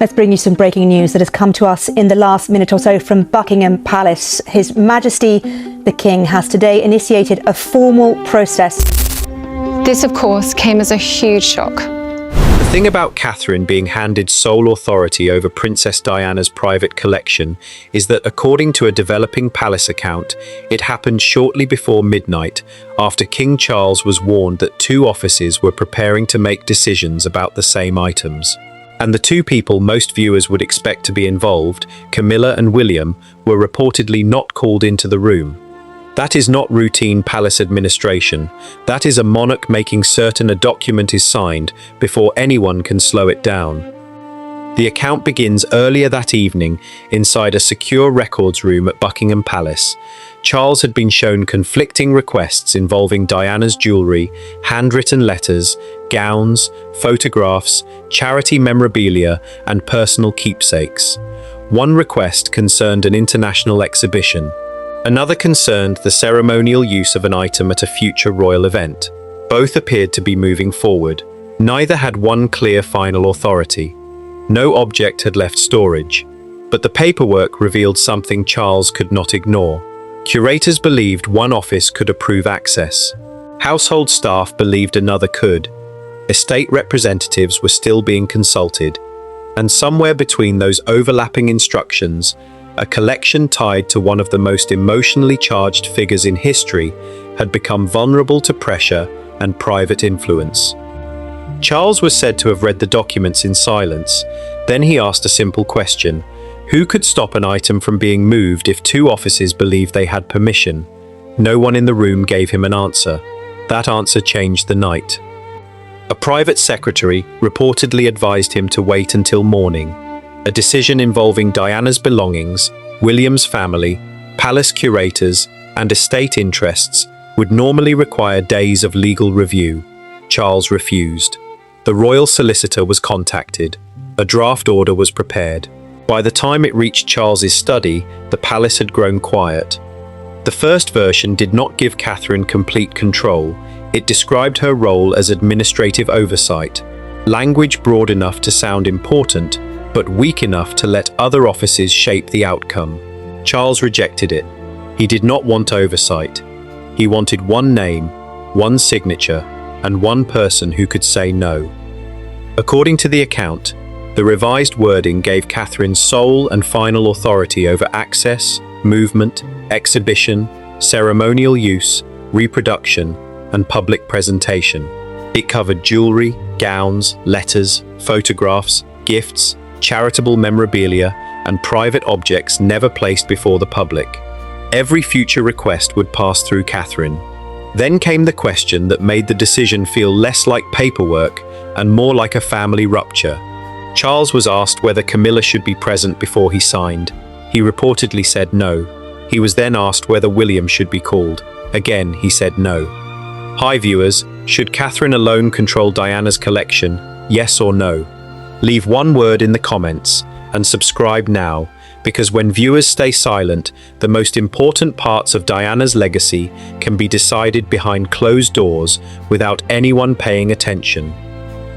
Let's bring you some breaking news that has come to us in the last minute or so from Buckingham Palace. His Majesty the King has today initiated a formal process. This, of course, came as a huge shock. The thing about Catherine being handed sole authority over Princess Diana's private collection is that, according to a developing palace account, it happened shortly before midnight after King Charles was warned that two offices were preparing to make decisions about the same items. And the two people most viewers would expect to be involved, Camilla and William, were reportedly not called into the room. That is not routine palace administration. That is a monarch making certain a document is signed before anyone can slow it down. The account begins earlier that evening inside a secure records room at Buckingham Palace. Charles had been shown conflicting requests involving Diana's jewellery, handwritten letters, gowns, photographs, charity memorabilia, and personal keepsakes. One request concerned an international exhibition. Another concerned the ceremonial use of an item at a future royal event. Both appeared to be moving forward. Neither had one clear final authority. No object had left storage. But the paperwork revealed something Charles could not ignore. Curators believed one office could approve access. Household staff believed another could. Estate representatives were still being consulted. And somewhere between those overlapping instructions, a collection tied to one of the most emotionally charged figures in history had become vulnerable to pressure and private influence. Charles was said to have read the documents in silence. Then he asked a simple question. Who could stop an item from being moved if two offices believed they had permission? No one in the room gave him an answer. That answer changed the night. A private secretary reportedly advised him to wait until morning. A decision involving Diana's belongings, William's family, palace curators, and estate interests would normally require days of legal review. Charles refused. The royal solicitor was contacted. A draft order was prepared. By the time it reached Charles's study, the palace had grown quiet. The first version did not give Catherine complete control. It described her role as administrative oversight, language broad enough to sound important, but weak enough to let other offices shape the outcome. Charles rejected it. He did not want oversight. He wanted one name, one signature, and one person who could say no. According to the account, the revised wording gave Catherine sole and final authority over access, movement, exhibition, ceremonial use, reproduction, and public presentation. It covered jewellery, gowns, letters, photographs, gifts, charitable memorabilia, and private objects never placed before the public. Every future request would pass through Catherine. Then came the question that made the decision feel less like paperwork and more like a family rupture. Charles was asked whether Camilla should be present before he signed. He reportedly said no. He was then asked whether William should be called. Again, he said no. Hi viewers, should Catherine alone control Diana's collection? Yes or no? Leave one word in the comments and subscribe now, because when viewers stay silent, the most important parts of Diana's legacy can be decided behind closed doors without anyone paying attention.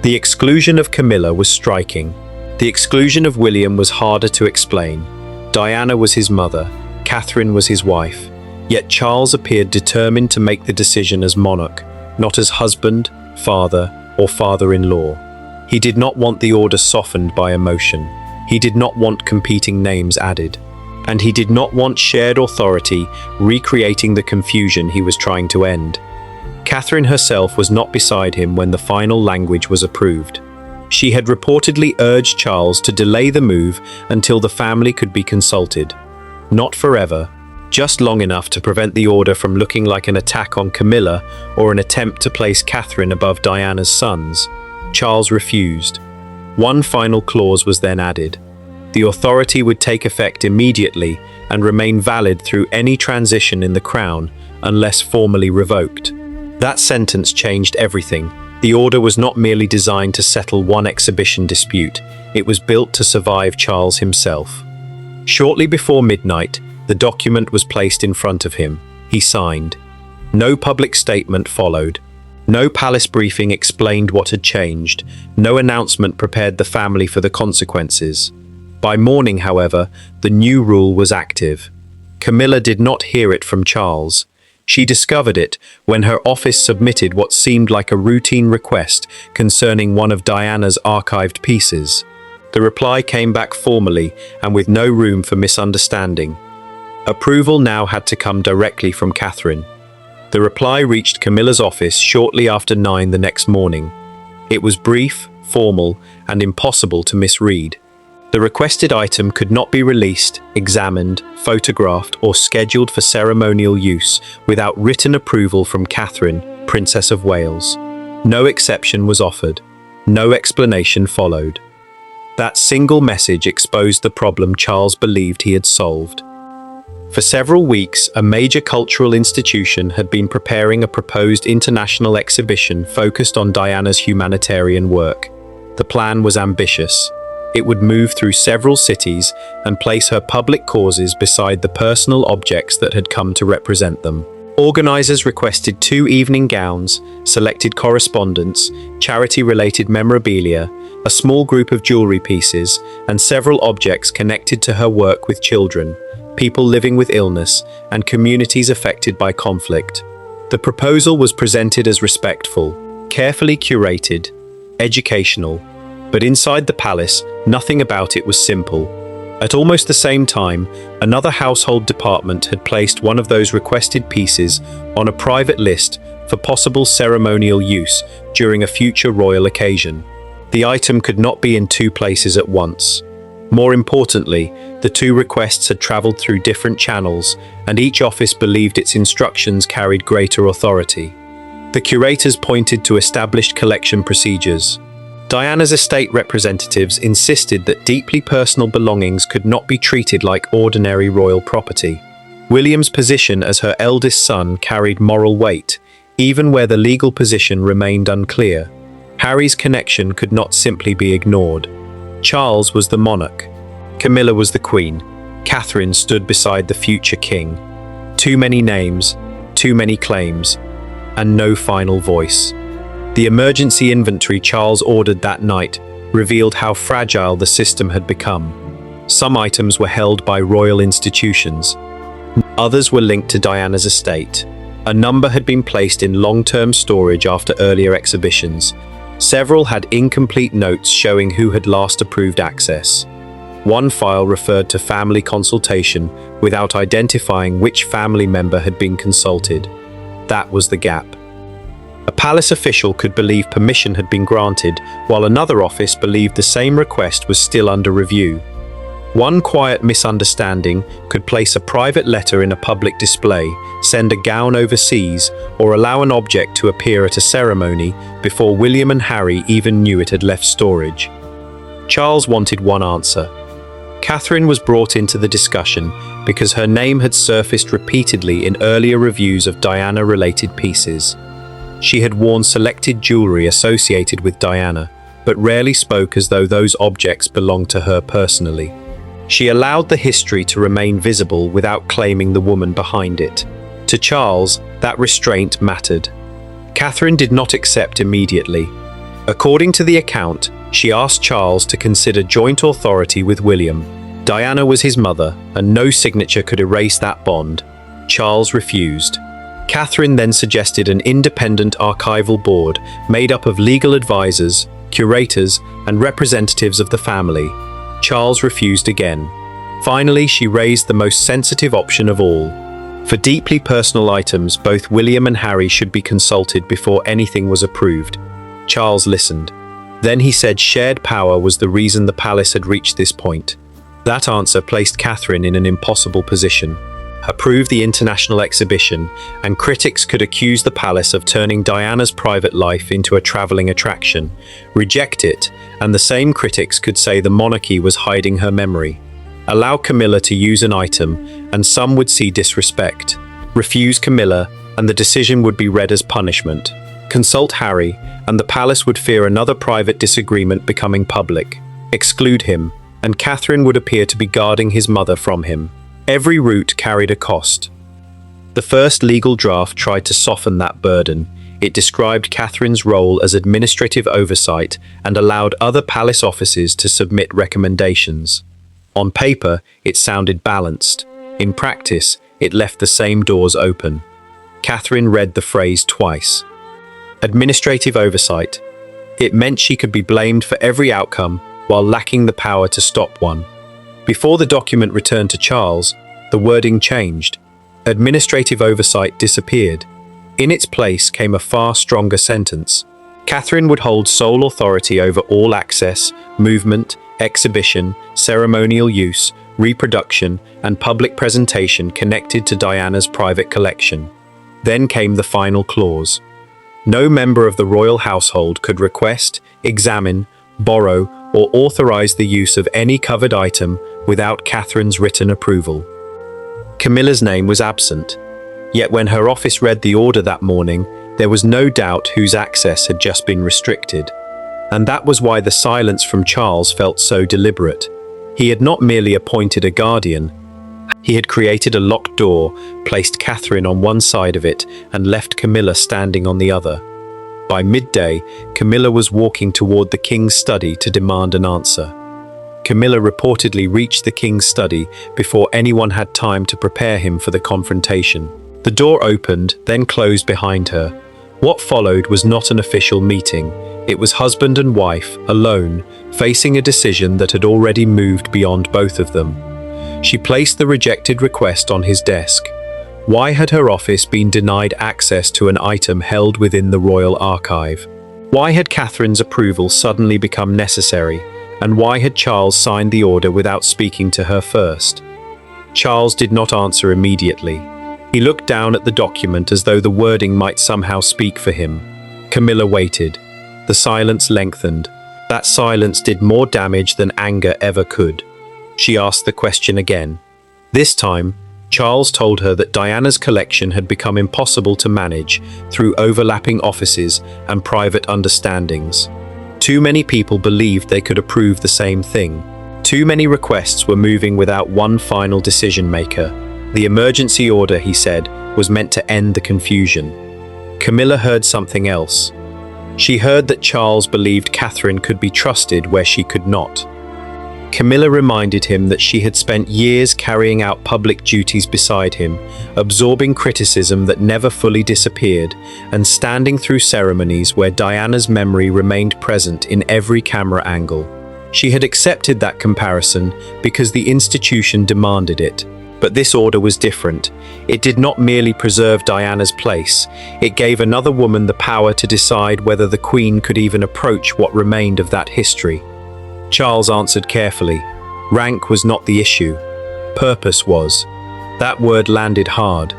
The exclusion of Camilla was striking. The exclusion of William was harder to explain. Diana was his mother, Catherine was his wife, yet Charles appeared determined to make the decision as monarch, not as husband, father, or father-in-law. He did not want the order softened by emotion. He did not want competing names added. And he did not want shared authority recreating the confusion he was trying to end. Catherine herself was not beside him when the final language was approved. She had reportedly urged Charles to delay the move until the family could be consulted. Not forever, just long enough to prevent the order from looking like an attack on Camilla or an attempt to place Catherine above Diana's sons. Charles refused. One final clause was then added. The authority would take effect immediately and remain valid through any transition in the crown unless formally revoked. That sentence changed everything. The order was not merely designed to settle one exhibition dispute. It was built to survive Charles himself. Shortly before midnight, the document was placed in front of him. He signed. No public statement followed. No palace briefing explained what had changed. No announcement prepared the family for the consequences. By morning, however, the new rule was active. Camilla did not hear it from Charles. She discovered it when her office submitted what seemed like a routine request concerning one of Diana's archived pieces. The reply came back formally and with no room for misunderstanding. Approval now had to come directly from Catherine. The reply reached Camilla's office shortly after 9 the next morning. It was brief, formal, and impossible to misread. The requested item could not be released, examined, photographed, or scheduled for ceremonial use without written approval from Catherine, Princess of Wales. No exception was offered. No explanation followed. That single message exposed the problem Charles believed he had solved. For several weeks, a major cultural institution had been preparing a proposed international exhibition focused on Diana's humanitarian work. The plan was ambitious. It would move through several cities and place her public causes beside the personal objects that had come to represent them. Organizers requested 2 evening gowns, selected correspondence, charity-related memorabilia, a small group of jewellery pieces, and several objects connected to her work with children, people living with illness, and communities affected by conflict. The proposal was presented as respectful, carefully curated, educational, but inside the palace, nothing about it was simple. At almost the same time, another household department had placed one of those requested pieces on a private list for possible ceremonial use during a future royal occasion. The item could not be in 2 places at once. More importantly, the 2 requests had travelled through different channels, and each office believed its instructions carried greater authority. The curators pointed to established collection procedures. Diana's estate representatives insisted that deeply personal belongings could not be treated like ordinary royal property. William's position as her eldest son carried moral weight, even where the legal position remained unclear. Harry's connection could not simply be ignored. Charles was the monarch. Camilla was the queen. Catherine stood beside the future king. Too many names, too many claims, and no final voice. The emergency inventory Charles ordered that night revealed how fragile the system had become. Some items were held by royal institutions. Others were linked to Diana's estate. A number had been placed in long-term storage after earlier exhibitions. Several had incomplete notes showing who had last approved access. One file referred to family consultation without identifying which family member had been consulted. That was the gap. A palace official could believe permission had been granted, while another office believed the same request was still under review. One quiet misunderstanding could place a private letter in a public display, send a gown overseas, or allow an object to appear at a ceremony before William and Harry even knew it had left storage. Charles wanted one answer. Catherine was brought into the discussion because her name had surfaced repeatedly in earlier reviews of Diana-related pieces. She had worn selected jewellery associated with Diana, but rarely spoke as though those objects belonged to her personally. She allowed the history to remain visible without claiming the woman behind it. To Charles, that restraint mattered. Catherine did not accept immediately. According to the account, she asked Charles to consider joint authority with William. Diana was his mother, and no signature could erase that bond. Charles refused. Catherine then suggested an independent archival board made up of legal advisors, curators, and representatives of the family. Charles refused again. Finally, she raised the most sensitive option of all. For deeply personal items, both William and Harry should be consulted before anything was approved. Charles listened. Then he said shared power was the reason the palace had reached this point. That answer placed Catherine in an impossible position. Approve the international exhibition, and critics could accuse the palace of turning Diana's private life into a travelling attraction. Reject it, and the same critics could say the monarchy was hiding her memory. Allow Camilla to use an item, and some would see disrespect. Refuse Camilla, and the decision would be read as punishment. Consult Harry, and the palace would fear another private disagreement becoming public. Exclude him, and Catherine would appear to be guarding his mother from him. Every route carried a cost. The first legal draft tried to soften that burden. It described Catherine's role as administrative oversight and allowed other palace officers to submit recommendations. On paper, it sounded balanced. In practice, it left the same doors open. Catherine read the phrase twice. Administrative oversight. It meant she could be blamed for every outcome while lacking the power to stop one. Before the document returned to Charles, the wording changed. Administrative oversight disappeared. In its place came a far stronger sentence. Catherine would hold sole authority over all access, movement, exhibition, ceremonial use, reproduction, and public presentation connected to Diana's private collection. Then came the final clause. No member of the royal household could request, examine, borrow, or authorize the use of any covered item without Catherine's written approval. Camilla's name was absent, yet when her office read the order that morning, there was no doubt whose access had just been restricted. And that was why the silence from Charles felt so deliberate. He had not merely appointed a guardian. He had created a locked door, placed Catherine on one side of it, and left Camilla standing on the other. By midday, Camilla was walking toward the king's study to demand an answer. Camilla reportedly reached the king's study before anyone had time to prepare him for the confrontation. The door opened, then closed behind her. What followed was not an official meeting. It was husband and wife, alone, facing a decision that had already moved beyond both of them. She placed the rejected request on his desk. Why had her office been denied access to an item held within the royal archive? Why had Catherine's approval suddenly become necessary? And why had Charles signed the order without speaking to her first? Charles did not answer immediately. He looked down at the document as though the wording might somehow speak for him. Camilla waited. The silence lengthened. That silence did more damage than anger ever could. She asked the question again. This time, Charles told her that Diana's collection had become impossible to manage through overlapping offices and private understandings. Too many people believed they could approve the same thing. Too many requests were moving without one final decision maker. The emergency order, he said, was meant to end the confusion. Camilla heard something else. She heard that Charles believed Catherine could be trusted where she could not. Camilla reminded him that she had spent years carrying out public duties beside him, absorbing criticism that never fully disappeared, and standing through ceremonies where Diana's memory remained present in every camera angle. She had accepted that comparison because the institution demanded it. But this order was different. It did not merely preserve Diana's place, it gave another woman the power to decide whether the Queen could even approach what remained of that history. Charles answered carefully. Rank was not the issue. Purpose was. That word landed hard.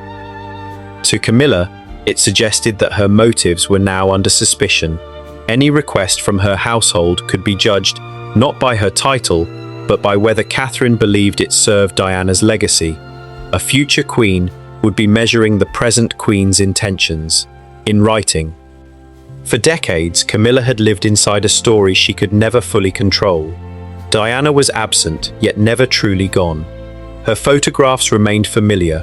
To Camilla, it suggested that her motives were now under suspicion. Any request from her household could be judged not by her title, but by whether Catherine believed it served Diana's legacy. A future queen would be measuring the present queen's intentions, in writing. For decades, Camilla had lived inside a story she could never fully control. Diana was absent, yet never truly gone. Her photographs remained familiar.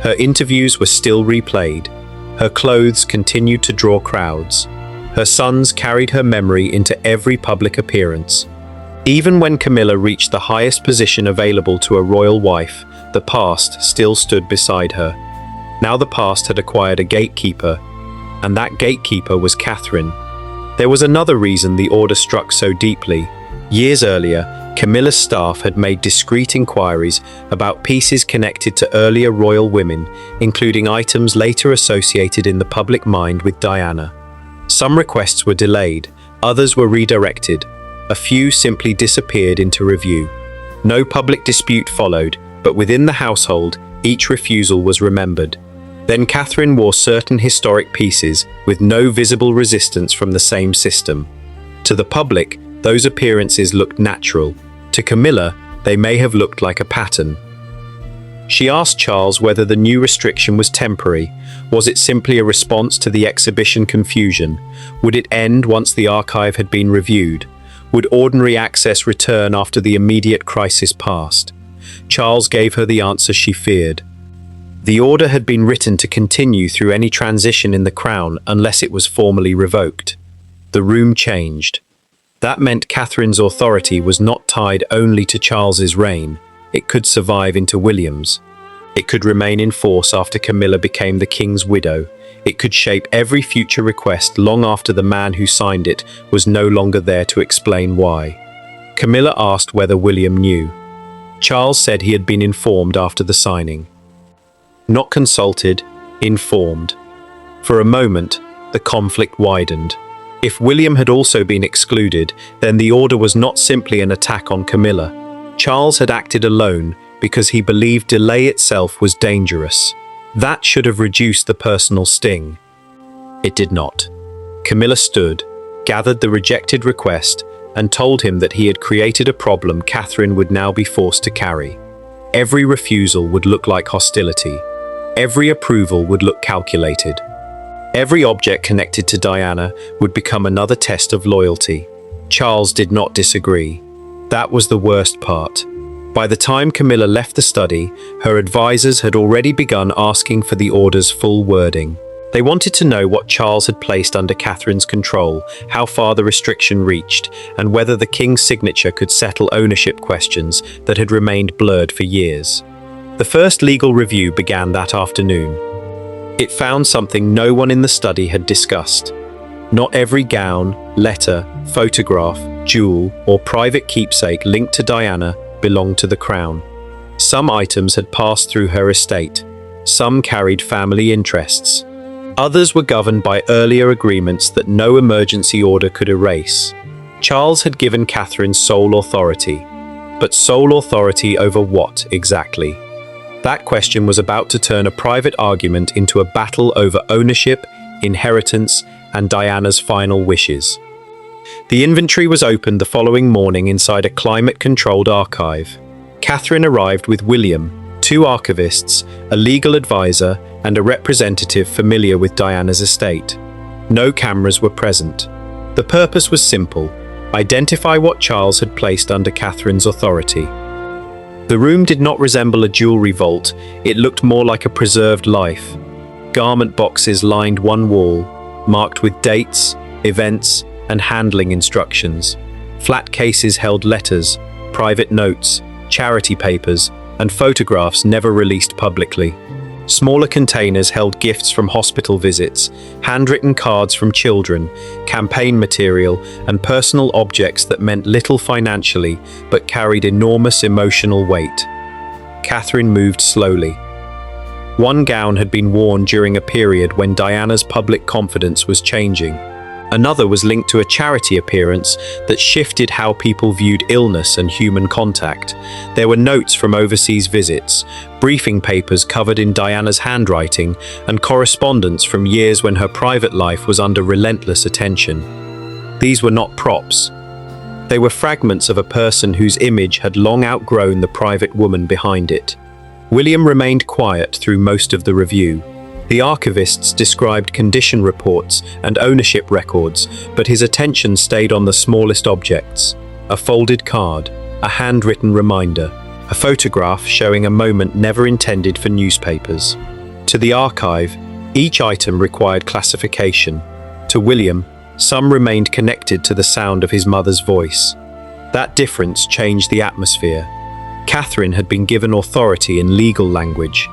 Her interviews were still replayed. Her clothes continued to draw crowds. Her sons carried her memory into every public appearance. Even when Camilla reached the highest position available to a royal wife, the past still stood beside her. Now the past had acquired a gatekeeper, and that gatekeeper was Catherine. There was another reason the order struck so deeply. Years earlier, Camilla's staff had made discreet inquiries about pieces connected to earlier royal women, including items later associated in the public mind with Diana. Some requests were delayed, others were redirected. A few simply disappeared into review. No public dispute followed, but within the household, each refusal was remembered. Then Catherine wore certain historic pieces with no visible resistance from the same system. To the public, those appearances looked natural. To Camilla, they may have looked like a pattern. She asked Charles whether the new restriction was temporary. Was it simply a response to the exhibition confusion? Would it end once the archive had been reviewed? Would ordinary access return after the immediate crisis passed? Charles gave her the answer she feared. The order had been written to continue through any transition in the crown unless it was formally revoked. The room changed. That meant Catherine's authority was not tied only to Charles's reign. It could survive into William's. It could remain in force after Camilla became the king's widow. It could shape every future request long after the man who signed it was no longer there to explain why. Camilla asked whether William knew. Charles said he had been informed after the signing. Not consulted, informed. For a moment, the conflict widened. If William had also been excluded, then the order was not simply an attack on Camilla. Charles had acted alone because he believed delay itself was dangerous. That should have reduced the personal sting. It did not. Camilla stood, gathered the rejected request, and told him that he had created a problem Catherine would now be forced to carry. Every refusal would look like hostility. Every approval would look calculated. Every object connected to Diana would become another test of loyalty. Charles did not disagree. That was the worst part. By the time Camilla left the study, her advisors had already begun asking for the order's full wording. They wanted to know what Charles had placed under Catherine's control, how far the restriction reached, and whether the king's signature could settle ownership questions that had remained blurred for years. The first legal review began that afternoon. It found something no one in the study had discussed. Not every gown, letter, photograph, jewel, or private keepsake linked to Diana belonged to the crown. Some items had passed through her estate. Some carried family interests. Others were governed by earlier agreements that no emergency order could erase. Charles had given Catherine sole authority. But sole authority over what, exactly? That question was about to turn a private argument into a battle over ownership, inheritance, and Diana's final wishes. The inventory was opened the following morning inside a climate-controlled archive. Catherine arrived with William, 2 archivists, a legal advisor, and a representative familiar with Diana's estate. No cameras were present. The purpose was simple: identify what Charles had placed under Catherine's authority. The room did not resemble a jewellery vault, it looked more like a preserved life. Garment boxes lined one wall, marked with dates, events, and handling instructions. Flat cases held letters, private notes, charity papers, and photographs never released publicly. Smaller containers held gifts from hospital visits, handwritten cards from children, campaign material, and personal objects that meant little financially but carried enormous emotional weight. Catherine moved slowly. One gown had been worn during a period when Diana's public confidence was changing. Another was linked to a charity appearance that shifted how people viewed illness and human contact. There were notes from overseas visits, briefing papers covered in Diana's handwriting, and correspondence from years when her private life was under relentless attention. These were not props. They were fragments of a person whose image had long outgrown the private woman behind it. William remained quiet through most of the review. The archivists described condition reports and ownership records, but his attention stayed on the smallest objects: a folded card, a handwritten reminder, a photograph showing a moment never intended for newspapers. To the archive, each item required classification. To William, some remained connected to the sound of his mother's voice. That difference changed the atmosphere. Catherine had been given authority in legal language.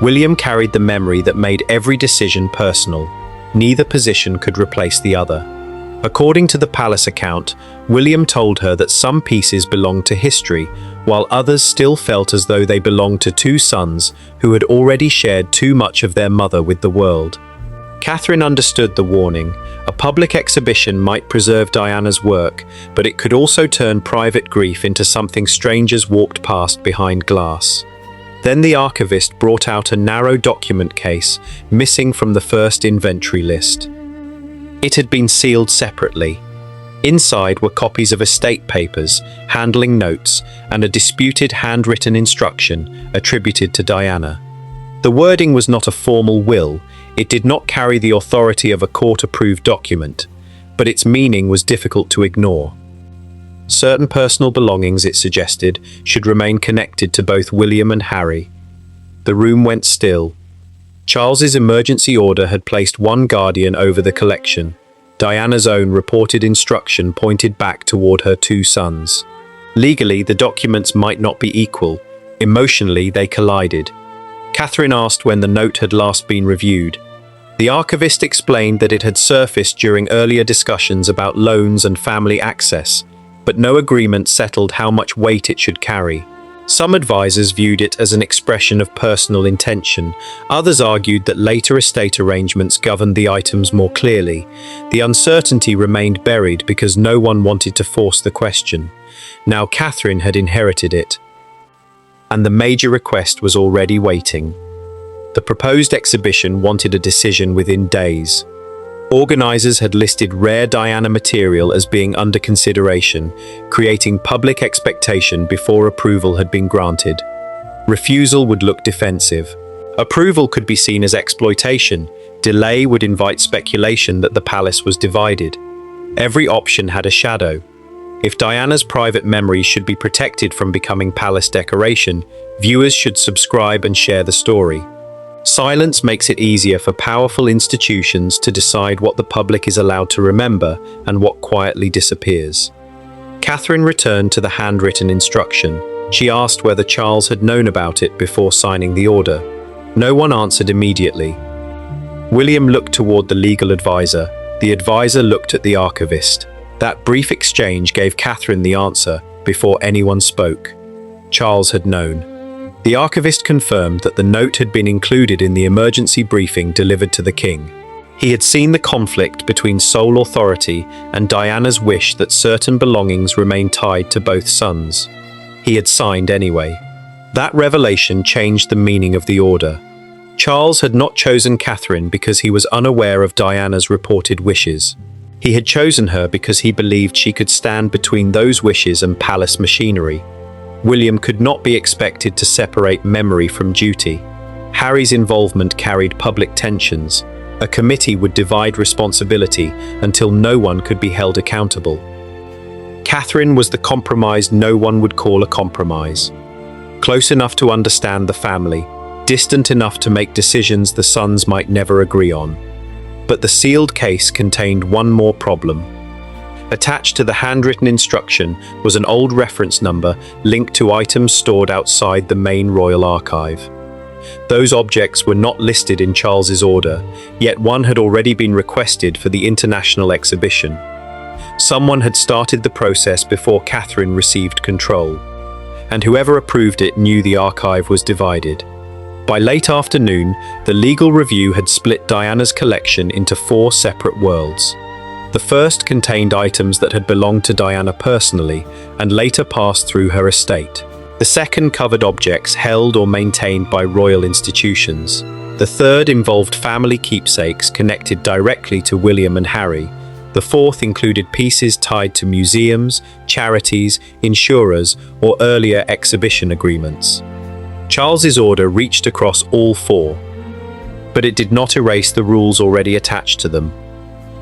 William carried the memory that made every decision personal. Neither position could replace the other. According to the palace account, William told her that some pieces belonged to history, while others still felt as though they belonged to 2 sons who had already shared too much of their mother with the world. Catherine understood the warning. A public exhibition might preserve Diana's work, but it could also turn private grief into something strangers walked past behind glass. Then the archivist brought out a narrow document case, missing from the first inventory list. It had been sealed separately. Inside were copies of estate papers, handling notes, and a disputed handwritten instruction attributed to Diana. The wording was not a formal will. It did not carry the authority of a court-approved document, but its meaning was difficult to ignore. Certain personal belongings, it suggested, should remain connected to both William and Harry. The room went still. Charles's emergency order had placed one guardian over the collection. Diana's own reported instruction pointed back toward her two sons. Legally, the documents might not be equal. Emotionally, they collided. Catherine asked when the note had last been reviewed. The archivist explained that it had surfaced during earlier discussions about loans and family access, but no agreement settled how much weight it should carry. Some advisors viewed it as an expression of personal intention. Others argued that later estate arrangements governed the items more clearly. The uncertainty remained buried because no one wanted to force the question. Now Catherine had inherited it, and the major request was already waiting. The proposed exhibition wanted a decision within days. Organisers had listed rare Diana material as being under consideration, creating public expectation before approval had been granted. Refusal would look defensive. Approval could be seen as exploitation. Delay would invite speculation that the palace was divided. Every option had a shadow. If Diana's private memories should be protected from becoming palace decoration, viewers should subscribe and share the story. Silence makes it easier for powerful institutions to decide what the public is allowed to remember and what quietly disappears. Catherine returned to the handwritten instruction. She asked whether Charles had known about it before signing the order. No one answered immediately. William looked toward the legal advisor. The advisor looked at the archivist. That brief exchange gave Catherine the answer before anyone spoke. Charles had known. The archivist confirmed that the note had been included in the emergency briefing delivered to the king. He had seen the conflict between sole authority and Diana's wish that certain belongings remain tied to both sons. He had signed anyway. That revelation changed the meaning of the order. Charles had not chosen Catherine because he was unaware of Diana's reported wishes. He had chosen her because he believed she could stand between those wishes and palace machinery. William could not be expected to separate memory from duty. Harry's involvement carried public tensions. A committee would divide responsibility until no one could be held accountable. Catherine was the compromise no one would call a compromise. Close enough to understand the family, distant enough to make decisions the sons might never agree on. But the sealed case contained one more problem. Attached to the handwritten instruction was an old reference number linked to items stored outside the main royal archive. Those objects were not listed in Charles's order, yet one had already been requested for the international exhibition. Someone had started the process before Catherine received control, and whoever approved it knew the archive was divided. By late afternoon, the legal review had split Diana's collection into 4 separate worlds. The first contained items that had belonged to Diana personally and later passed through her estate. The second covered objects held or maintained by royal institutions. The third involved family keepsakes connected directly to William and Harry. The fourth included pieces tied to museums, charities, insurers, or earlier exhibition agreements. Charles's order reached across all 4, but it did not erase the rules already attached to them.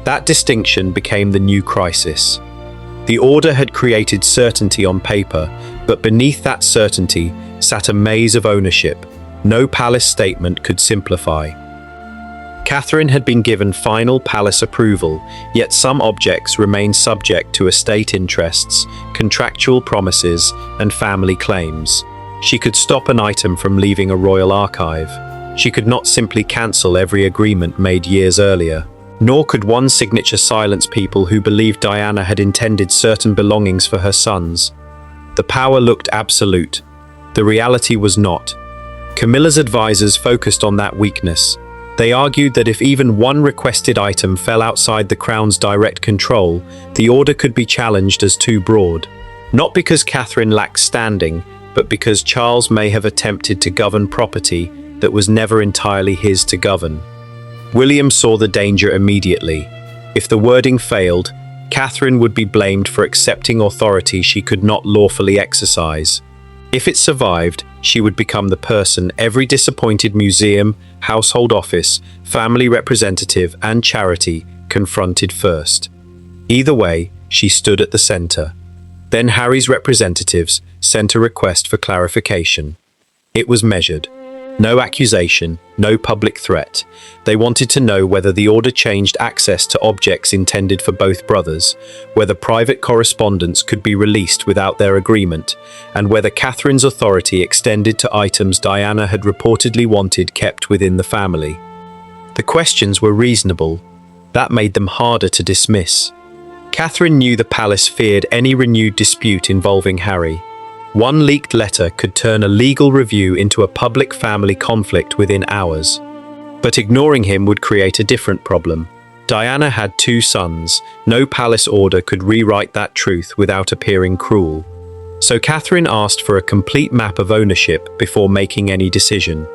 That distinction became the new crisis. The order had created certainty on paper, but beneath that certainty sat a maze of ownership. No palace statement could simplify. Catherine had been given final palace approval, yet some objects remained subject to estate interests, contractual promises, and family claims. She could stop an item from leaving a royal archive. She could not simply cancel every agreement made years earlier. Nor could one signature silence people who believed Diana had intended certain belongings for her sons. The power looked absolute. The reality was not. Camilla's advisors focused on that weakness. They argued that if even one requested item fell outside the Crown's direct control, the order could be challenged as too broad. Not because Catherine lacked standing, but because Charles may have attempted to govern property that was never entirely his to govern. William saw the danger immediately. If the wording failed, Catherine would be blamed for accepting authority she could not lawfully exercise. If it survived, she would become the person every disappointed museum, household office, family representative, and charity confronted first. Either way, she stood at the center. Then Harry's representatives sent a request for clarification. It was measured. No accusation, no public threat. They wanted to know whether the order changed access to objects intended for both brothers, whether private correspondence could be released without their agreement, and whether Catherine's authority extended to items Diana had reportedly wanted kept within the family. The questions were reasonable. That made them harder to dismiss. Catherine knew the palace feared any renewed dispute involving Harry. One leaked letter could turn a legal review into a public family conflict within hours. But ignoring him would create a different problem. Diana had 2 sons. No palace order could rewrite that truth without appearing cruel. So Catherine asked for a complete map of ownership before making any decision.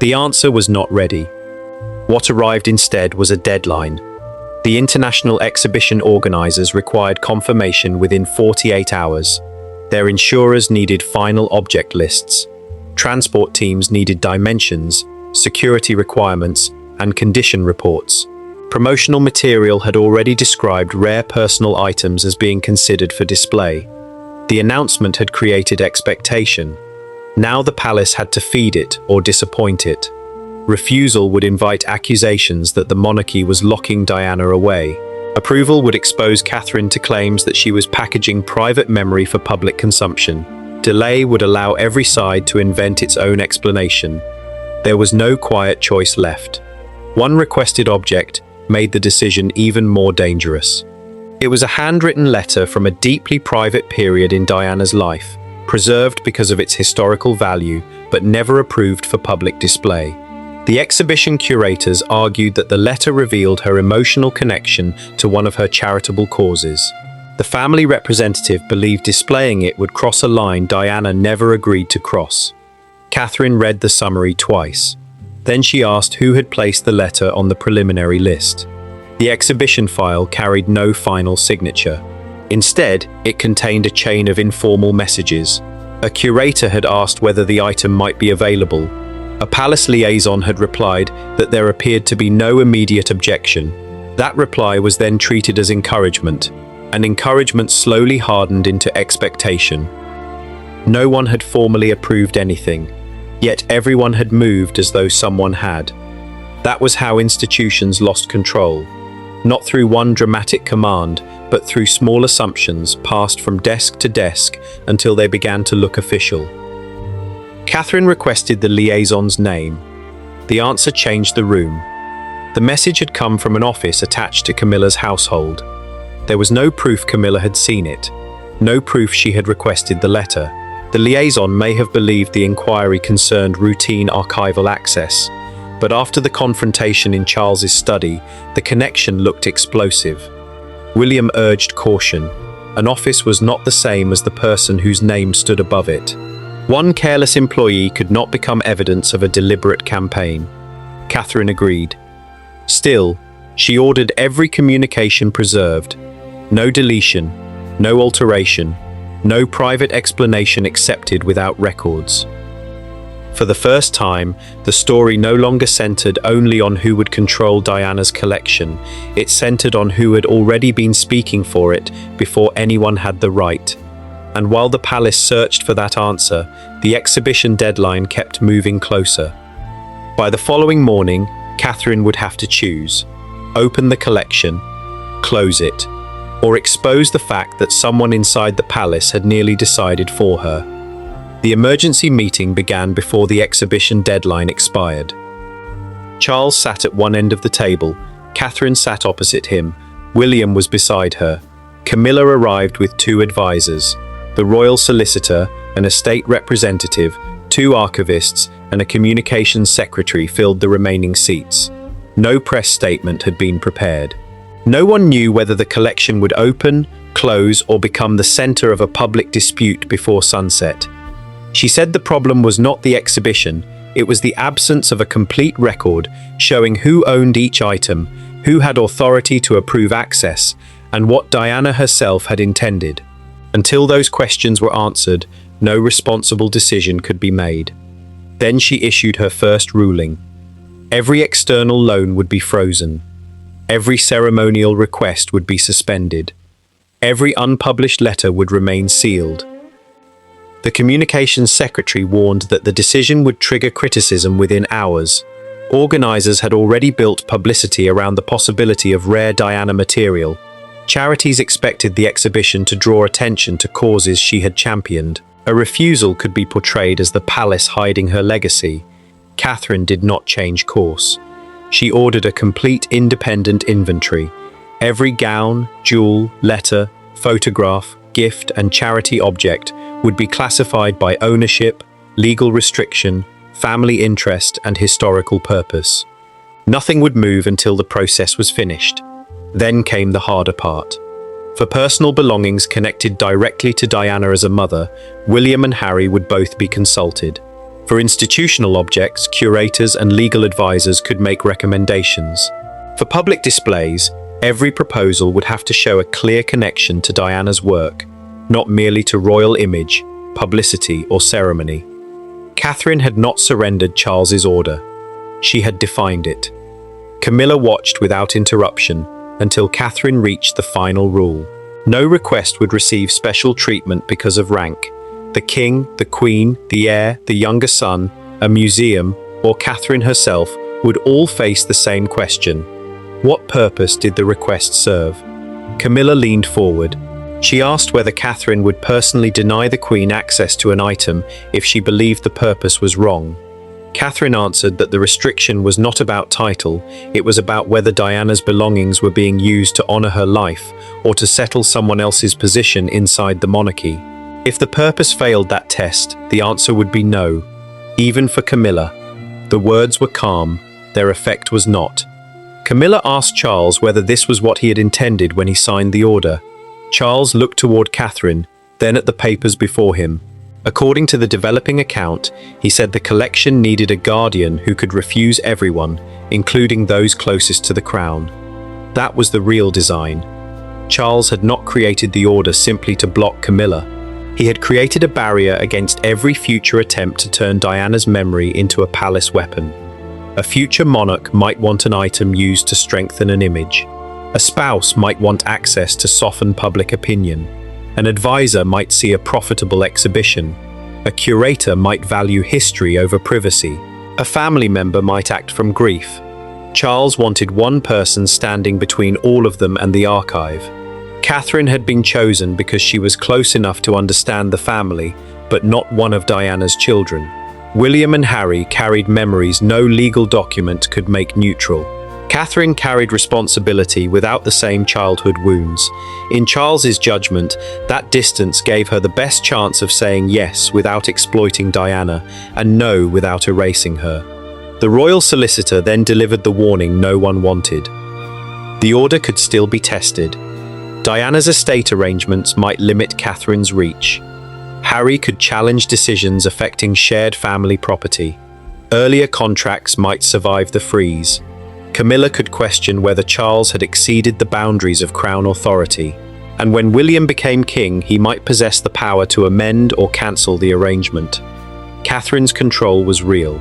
The answer was not ready. What arrived instead was a deadline. The international exhibition organizers required confirmation within 48 hours. Their insurers needed final object lists. Transport teams needed dimensions, security requirements, and condition reports. Promotional material had already described rare personal items as being considered for display. The announcement had created expectation. Now the palace had to feed it or disappoint it. Refusal would invite accusations that the monarchy was locking Diana away. Approval would expose Catherine to claims that she was packaging private memory for public consumption. Delay would allow every side to invent its own explanation. There was no quiet choice left. One requested object made the decision even more dangerous. It was a handwritten letter from a deeply private period in Diana's life, preserved because of its historical value, but never approved for public display. The exhibition curators argued that the letter revealed her emotional connection to one of her charitable causes. The family representative believed displaying it would cross a line Diana never agreed to cross. Catherine read the summary twice. Then she asked who had placed the letter on the preliminary list. The exhibition file carried no final signature. Instead, it contained a chain of informal messages. A curator had asked whether the item might be available. A palace liaison had replied that there appeared to be no immediate objection. That reply was then treated as encouragement, and encouragement slowly hardened into expectation. No one had formally approved anything, yet everyone had moved as though someone had. That was how institutions lost control, not through one dramatic command, but through small assumptions passed from desk to desk until they began to look official. Catherine requested the liaison's name. The answer changed the room. The message had come from an office attached to Camilla's household. There was no proof Camilla had seen it, no proof she had requested the letter. The liaison may have believed the inquiry concerned routine archival access, but after the confrontation in Charles's study, the connection looked explosive. William urged caution. An office was not the same as the person whose name stood above it. One careless employee could not become evidence of a deliberate campaign. Catherine agreed. Still, she ordered every communication preserved. No deletion, no alteration, no private explanation accepted without records. For the first time, the story no longer centered only on who would control Diana's collection. It centered on who had already been speaking for it before anyone had the right. And while the palace searched for that answer, the exhibition deadline kept moving closer. By the following morning, Catherine would have to choose: open the collection, close it, or expose the fact that someone inside the palace had nearly decided for her. The emergency meeting began before the exhibition deadline expired. Charles sat at one end of the table. Catherine sat opposite him. William was beside her. Camilla arrived with 2 advisors. The royal solicitor, an estate representative, 2 archivists, and a communications secretary filled the remaining seats. No press statement had been prepared. No one knew whether the collection would open, close, or become the center of a public dispute before sunset. She said the problem was not the exhibition, it was the absence of a complete record showing who owned each item, who had authority to approve access, and what Diana herself had intended. Until those questions were answered, no responsible decision could be made. Then she issued her first ruling. Every external loan would be frozen. Every ceremonial request would be suspended. Every unpublished letter would remain sealed. The communications secretary warned that the decision would trigger criticism within hours. Organisers had already built publicity around the possibility of rare Diana material. Charities expected the exhibition to draw attention to causes she had championed. A refusal could be portrayed as the palace hiding her legacy. Catherine did not change course. She ordered a complete independent inventory. Every gown, jewel, letter, photograph, gift and charity object would be classified by ownership, legal restriction, family interest and historical purpose. Nothing would move until the process was finished. Then came the harder part. For personal belongings connected directly to Diana as a mother, William and Harry would both be consulted. For institutional objects, curators and legal advisors could make recommendations. For public displays, every proposal would have to show a clear connection to Diana's work, not merely to royal image, publicity or ceremony. Catherine had not surrendered Charles's order. She had defined it. Camilla watched without interruption until Catherine reached the final rule. No request would receive special treatment because of rank. The king, the queen, the heir, the younger son, a museum, or Catherine herself would all face the same question. What purpose did the request serve? Camilla leaned forward. She asked whether Catherine would personally deny the Queen access to an item if she believed the purpose was wrong. Catherine answered that the restriction was not about title, it was about whether Diana's belongings were being used to honour her life or to settle someone else's position inside the monarchy. If the purpose failed that test, the answer would be no, even for Camilla. The words were calm, their effect was not. Camilla asked Charles whether this was what he had intended when he signed the order. Charles looked toward Catherine, then at the papers before him. According to the developing account, he said the collection needed a guardian who could refuse everyone, including those closest to the crown. That was the real design. Charles had not created the order simply to block Camilla. He had created a barrier against every future attempt to turn Diana's memory into a palace weapon. A future monarch might want an item used to strengthen an image. A spouse might want access to soften public opinion. An advisor might see a profitable exhibition. A curator might value history over privacy. A family member might act from grief. Charles wanted one person standing between all of them and the archive. Catherine had been chosen because she was close enough to understand the family, but not one of Diana's children. William and Harry carried memories no legal document could make neutral. Catherine carried responsibility without the same childhood wounds. In Charles's judgment, that distance gave her the best chance of saying yes without exploiting Diana and no without erasing her. The royal solicitor then delivered the warning no one wanted. The order could still be tested. Diana's estate arrangements might limit Catherine's reach. Harry could challenge decisions affecting shared family property. Earlier contracts might survive the freeze. Camilla could question whether Charles had exceeded the boundaries of crown authority, and when William became king, he might possess the power to amend or cancel the arrangement. Catherine's control was real.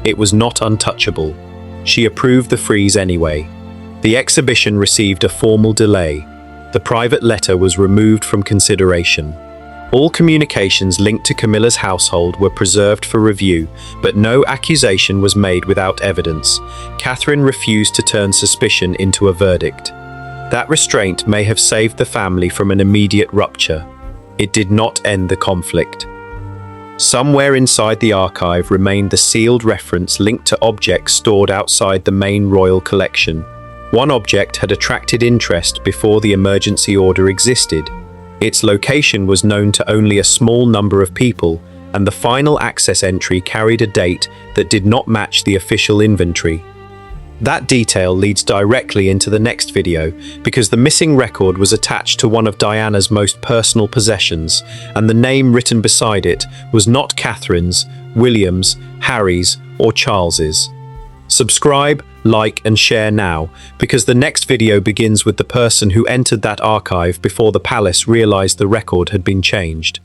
It was not untouchable. She approved the freeze anyway. The exhibition received a formal delay. The private letter was removed from consideration. All communications linked to Camilla's household were preserved for review, but no accusation was made without evidence. Catherine refused to turn suspicion into a verdict. That restraint may have saved the family from an immediate rupture. It did not end the conflict. Somewhere inside the archive remained the sealed reference linked to objects stored outside the main royal collection. One object had attracted interest before the emergency order existed. Its location was known to only a small number of people, and the final access entry carried a date that did not match the official inventory. That detail leads directly into the next video, because the missing record was attached to one of Diana's most personal possessions, and the name written beside it was not Catherine's, William's, Harry's, or Charles's. Subscribe, like and share now, because the next video begins with the person who entered that archive before the palace realized the record had been changed.